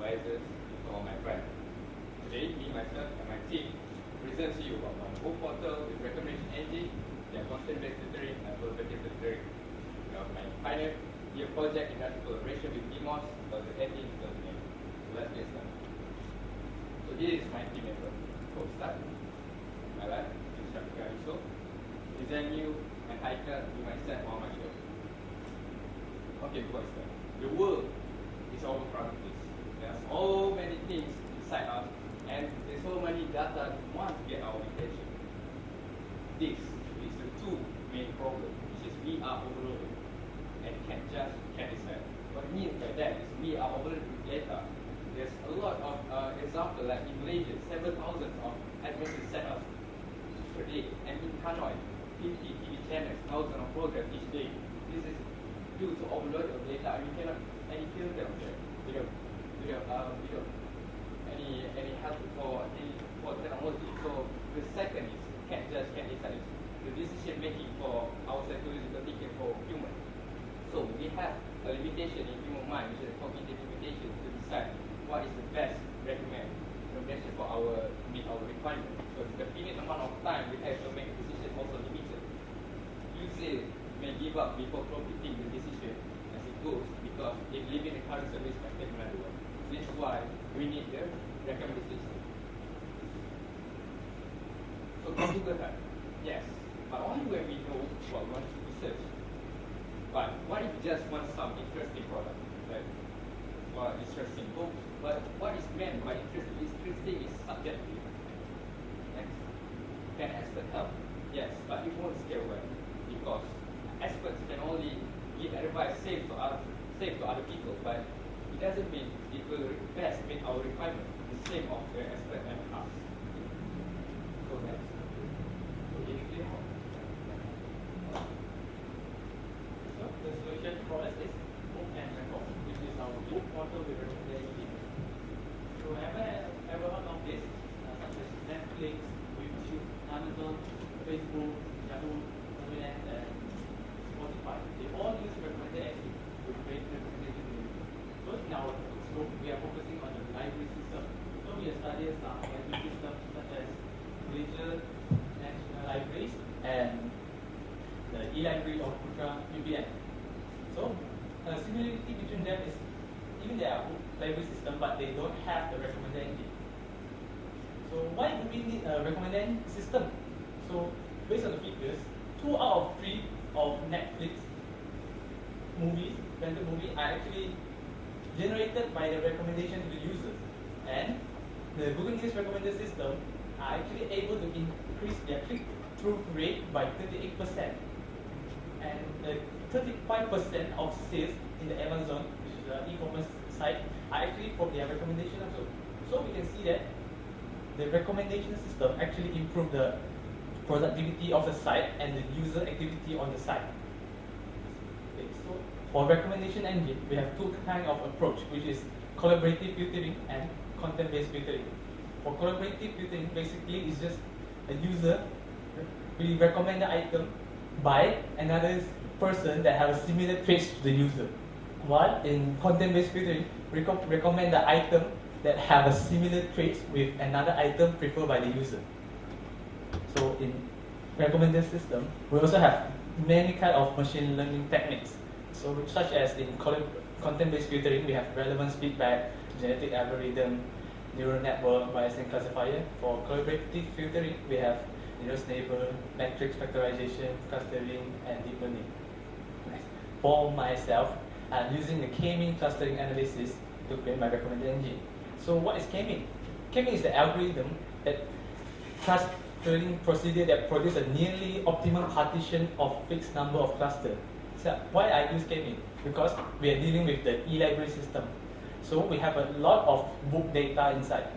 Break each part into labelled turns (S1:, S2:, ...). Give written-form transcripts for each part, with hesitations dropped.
S1: advisors, to all my friends. Today, me, myself, and my team present to you about my whole portal with recommendation engine, their content-based filtering, and collaborative filtering. My final year project in collaboration with DMOS, 2018 2019. So let's get started. So here is my team member. So start. My left is Syafiqah, Yusoff, Szen and Haikal, with myself on my show. Okay, before I start, the world is overcrowded. There are so many things inside us, and there's so many data that want to get our attention. This is the two main problems, which is we are overloaded and can't decide. What I mean by that is we are overloaded with data. There's a lot of examples, like in Malaysia, several thousands of admissions set up per day, and in Hanoi, 50 TV channels, thousands of programs each day. This is due to overload of data, and we cannot any filter of that. We don't any help for technology. So the second is can't decide. The decision making for our psychological thinking for human. So we have a limitation in human mind, which is a cognitive limitation, to decide what is the best recommendation for meet our requirement. So the finite amount of time we have to make a decision also limited. Users may give up before completing the decision as it goes, because if leaving the current service can take another one. This is why we need the recommendation system. So Google that, yes, but only when we know what we want to research. But what if we just want some interesting product, like interesting book? But what is meant by interesting? Interesting is subjective. Next, can expert help? Yes, but it won't scale well, because experts can only give advice safe to other people, but it doesn't mean it will best meet our requirement. The same of the expert and us. So next. So the solution for us is book and record, which is our book portal with recommendation. So have I ever heard of this? Such as Netflix, YouTube, Amazon, Facebook, Yahoo, and Spotify. They all use recommended engine to create recommendation videos. First, in our scope, we are focusing on the library system. So we are studying some library systems such as Malaysia National Libraries and the e-library of Putra UPN. So, similarity between them is even they are library system, but they don't have the recommended engine. So why do we need a recommended system? So based on the figures, 2 out of 3 of Netflix movies, rented movie, are actually generated by the recommendation to the users. And the Google News recommender system are actually able to increase their click-through rate by 38%. And 35% of sales in the Amazon, which is the e-commerce site, are actually from their recommendation also. So we can see that the recommendation system actually improve the productivity of the site and the user activity on the site. Okay, so for recommendation engine, we have 2 kinds of approach, which is collaborative filtering and content-based filtering. For collaborative filtering, basically is just a user will recommend the item by another person that have a similar traits to the user. While in content-based filtering, we recommend the item that have a similar traits with another item preferred by the user. So in recommended system, we also have many kind of machine learning techniques. So such as in content-based filtering, we have relevance feedback, genetic algorithm, neural network, Bayesian classifier. For collaborative filtering, we have nearest neighbor, matrix factorization, clustering, and deep learning. For myself, I'm using the k-mean clustering analysis to create my recommended engine. So what is k-mean? K-mean is the algorithm that clustering procedure that produces a nearly optimal partition of fixed number of clusters. So why I use k-mean? Because we are dealing with the e-library system. So we have a lot of book data inside.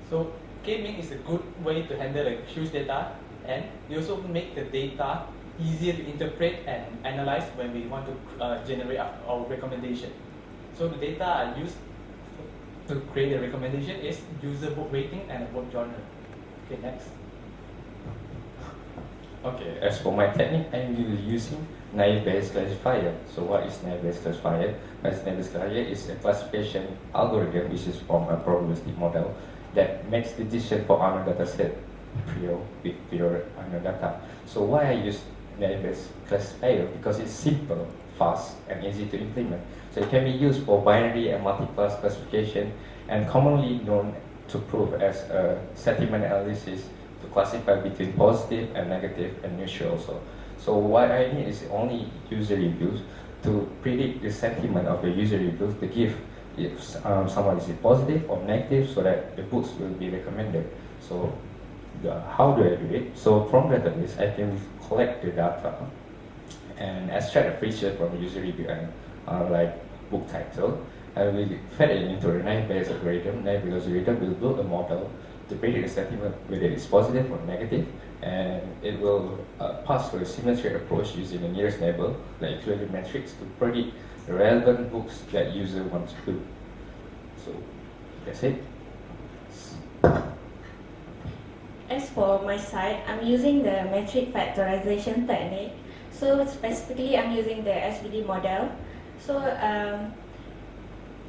S1: So k-mean is a good way to handle a huge data, and we also make the data easier to interpret and analyze when we want to generate our recommendation. So the data I use to create a recommendation is user book rating and a book genre. Okay, next.
S2: Okay, as for my technique, I'm using naive-Bayes classifier. So what is naive-Bayes classifier? Naive-Bayes classifier is a classification algorithm which is from a probabilistic model that makes decision for unknown data set with pure unknown data. So why I use naive-Bayes classifier? Because it's simple, fast, and easy to implement. So it can be used for binary and multi-class classification, and commonly known to prove as a sentiment analysis to classify between positive and negative and neutral also. So what I need is only user reviews to predict the sentiment of the user reviews to give if someone is positive or negative so that the books will be recommended. So how do I do it? So from database, I can collect the data and extract a feature from the user review and like book title. I will fed it into a naive-Bayes algorithm. Naive-Bayes algorithm will build a model to predict the sentiment whether it's positive or negative, and it will pass through a symmetric approach using the nearest neighbor, like equilibrium matrix, to predict the relevant books that user wants to do. So that's it.
S3: As for my side, I'm using the metric factorization technique. So specifically, I'm using the SVD model. So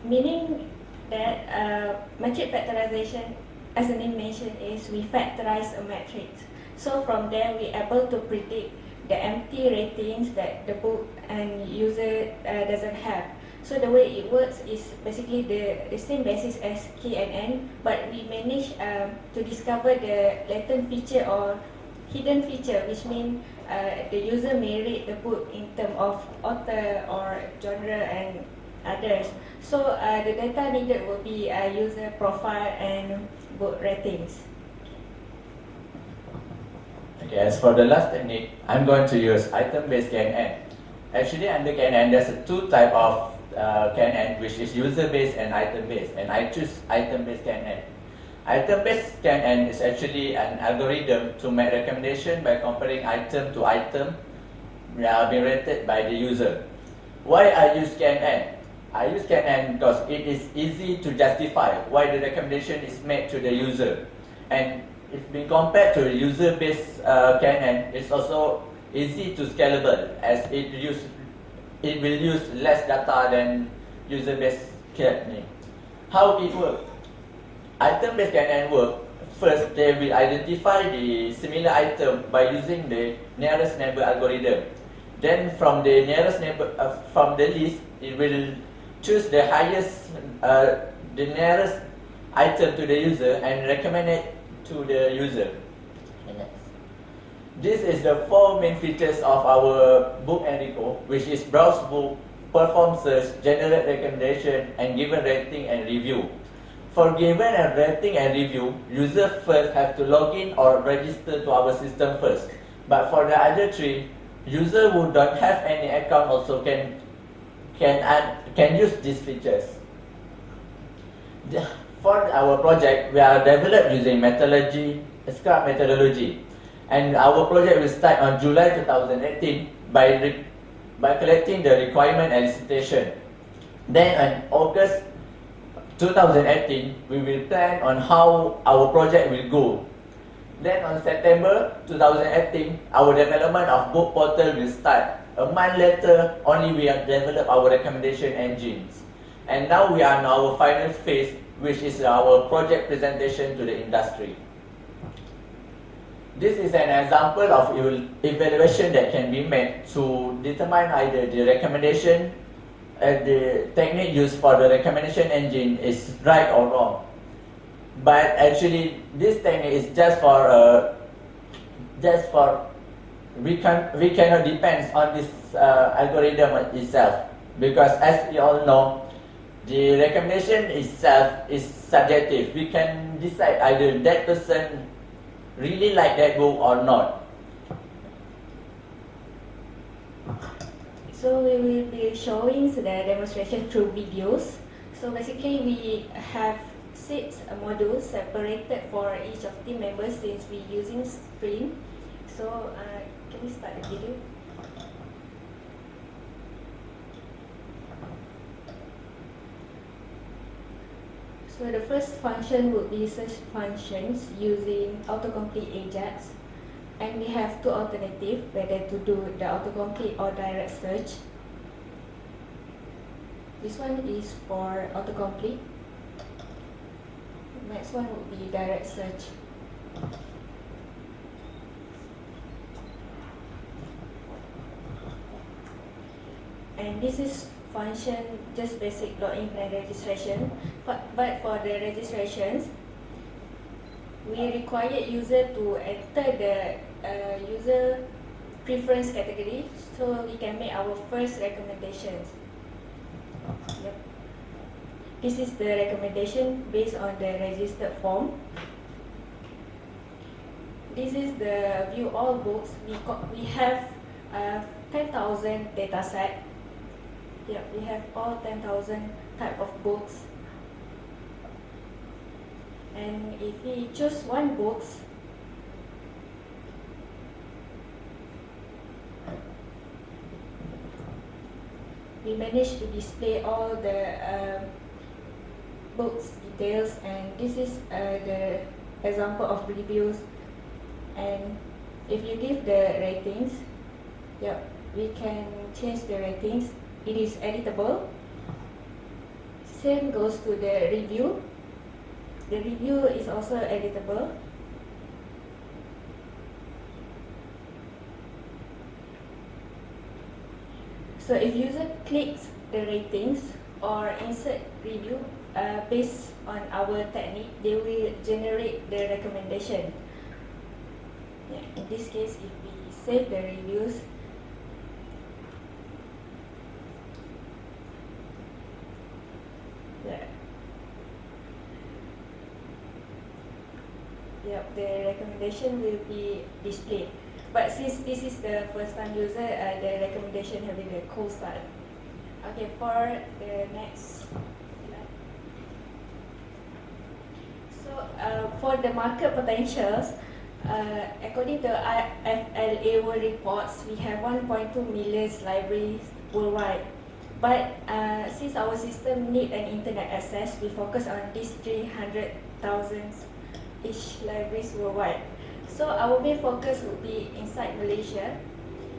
S3: meaning that metric factorization, as the name mentioned, is we factorize a matrix. So from there, we're able to predict the empty ratings that the book and user doesn't have. So the way it works is basically the same basis as K and N, but we manage to discover the latent feature or hidden feature, which means the user may rate the book in terms of author or genre and others. So the data needed will be user profile and book ratings.
S4: Okay, as for the last technique, I'm going to use item-based KNN. Actually, under KNN, there's two types of KNN, which is user-based and item-based, and I choose item-based KNN. Item-based KNN is actually an algorithm to make recommendation by comparing item to item being rated by the user. Why I use KNN? I use KNN because it is easy to justify why the recommendation is made to the user. And if being compared to user-based KNN, it's also easy to scalable as it will use less data than user-based KNN. How it works? Item-based KNN work. First, they will identify the similar item by using the nearest neighbor algorithm. Then, from the nearest neighbor, from the list, it will choose the highest, the nearest item to the user and recommend it to the user. This is the four main features of our book Enrico, which is browse book, perform search, generate recommendation, and given rating and review. For given a rating and review, user first have to log in or register to our system first. But for the other three, user who don't have any account also can use these features. For our project, we are developed using methodology, Scrum methodology, and our project will start on July 2018 by collecting the requirement elicitation. Then on August 2018, we will plan on how our project will go. Then on September 2018, our development of book portal will start. A month later, only we have developed our recommendation engines. And now we are in our final phase, which is our project presentation to the industry. This is an example of evaluation that can be made to determine either the recommendation the technique used for the recommendation engine is right or wrong. But actually, this technique is just for we cannot depend on this algorithm itself, because as we all know, the recommendation itself is subjective. We can decide either that person really like that book or not.
S3: So we will be showing the demonstration through videos. So basically we have 6 modules separated for each of team members since we're using Sprint. So can we start the video? So the first function would be search functions using autocomplete Ajax. And we have two alternatives, whether to do the autocomplete or direct search. This one is for autocomplete. Next one would be direct search. And this is function just basic login and registration. But for the registrations, we require user to enter the user preference category so we can make our first recommendations. Yep. This is the recommendation based on the registered form. This is the view all books. We have 10,000 data set. Yeah, we have all 10,000 type of books. And if we choose one book, we manage to display all the books details, and this is the example of reviews. And if you give the ratings, yeah, we can change the ratings. It is editable. Same goes to the review. The review is also editable. So if user clicks the ratings or insert review based on our technique, they will generate the recommendation. Yeah, in this case, if we save the reviews, the recommendation will be displayed. But since this is the first time user, the recommendation having a cold start. Okay, for the next slide. So for the market potentials, according to FLA World Reports, we have 1.2 million libraries worldwide. But since our system need an internet access, we focus on these 300,000-ish libraries worldwide. So our main focus would be inside Malaysia.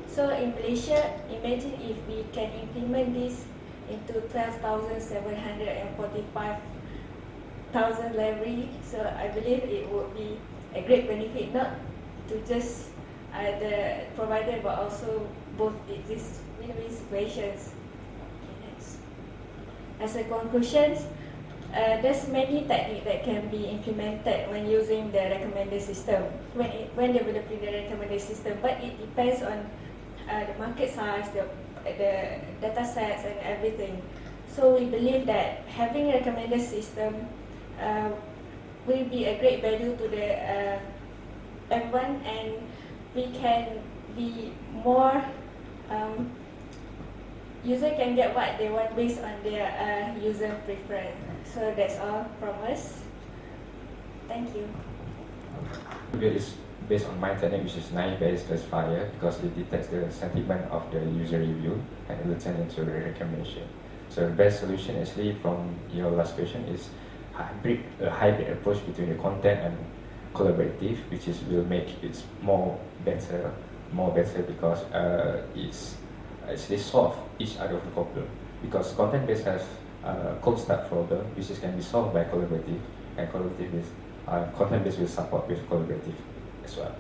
S3: So in Malaysia, imagine if we can implement this into 12,745,000 library. So I believe it would be a great benefit, not to just the provider, but also both these win-win situations. As a conclusion, there's many techniques that can be implemented when using the recommender system, when developing the recommender system, but it depends on the market size, the data sets and everything. So we believe that having a recommender system will be a great value to the everyone, and we can be more user can get what they want based on their user preference. So that's all from us. Thank you.
S2: It is based on my technique, which is naive-based classifier, because it detects the sentiment of the user review and it will turn into a recommendation. So the best solution actually from your last question is a hybrid approach between the content and collaborative, which is will make it more better because it's actually solve each other of the problem, because content-based has cold start problem, which can be solved by collaborative, and collaborative content-based will support with collaborative as well.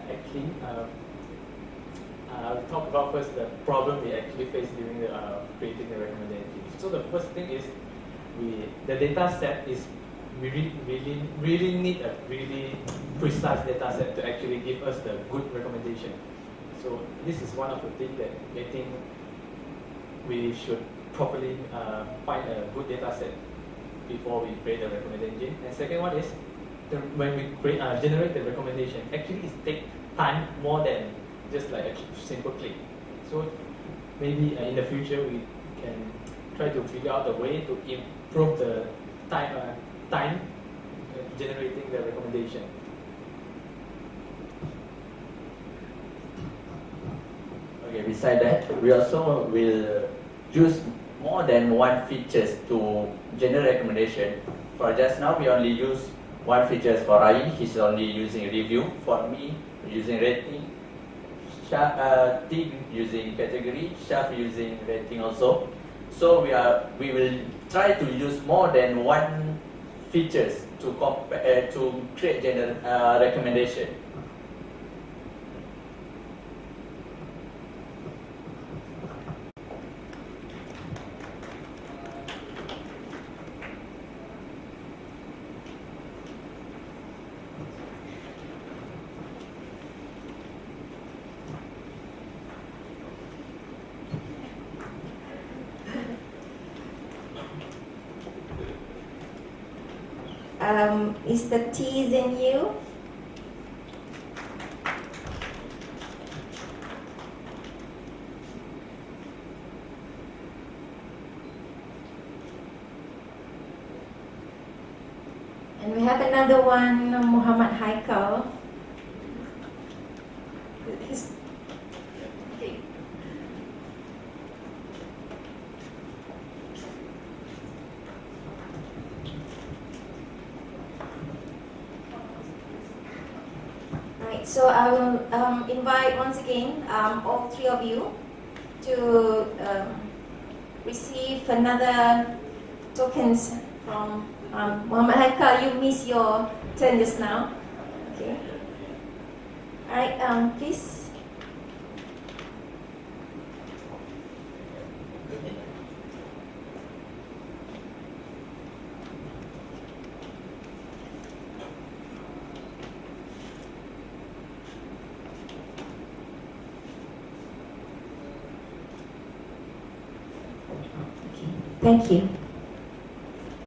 S1: Actually, I'll talk about first the problem we actually face during the creating the recommendation. So the first thing is the data set is we really need a really precise data set to actually give us the good recommendation. So this is one of the things that I think we should properly find a good data set before we create a recommendation engine. And second one is when we generate the recommendation, actually it takes time more than just like a simple click. So maybe in the future we can try to figure out a way to improve the time generating the recommendation.
S4: Okay, beside that, we also will use more than one features to generate recommendation. For just now, we only use one features for Rai. He's only using review. For me, using rating. Team using category. Shaf using rating also. So we will try to use more than one features to create recommendation.
S3: Is the T's in you? And we have another one, Muhammad Haikal. Okay. Right, so I will invite once again all three of you to receive another tokens from Muhammad Haikal. You missed your turn just now. Okay. All right, please. Thank you.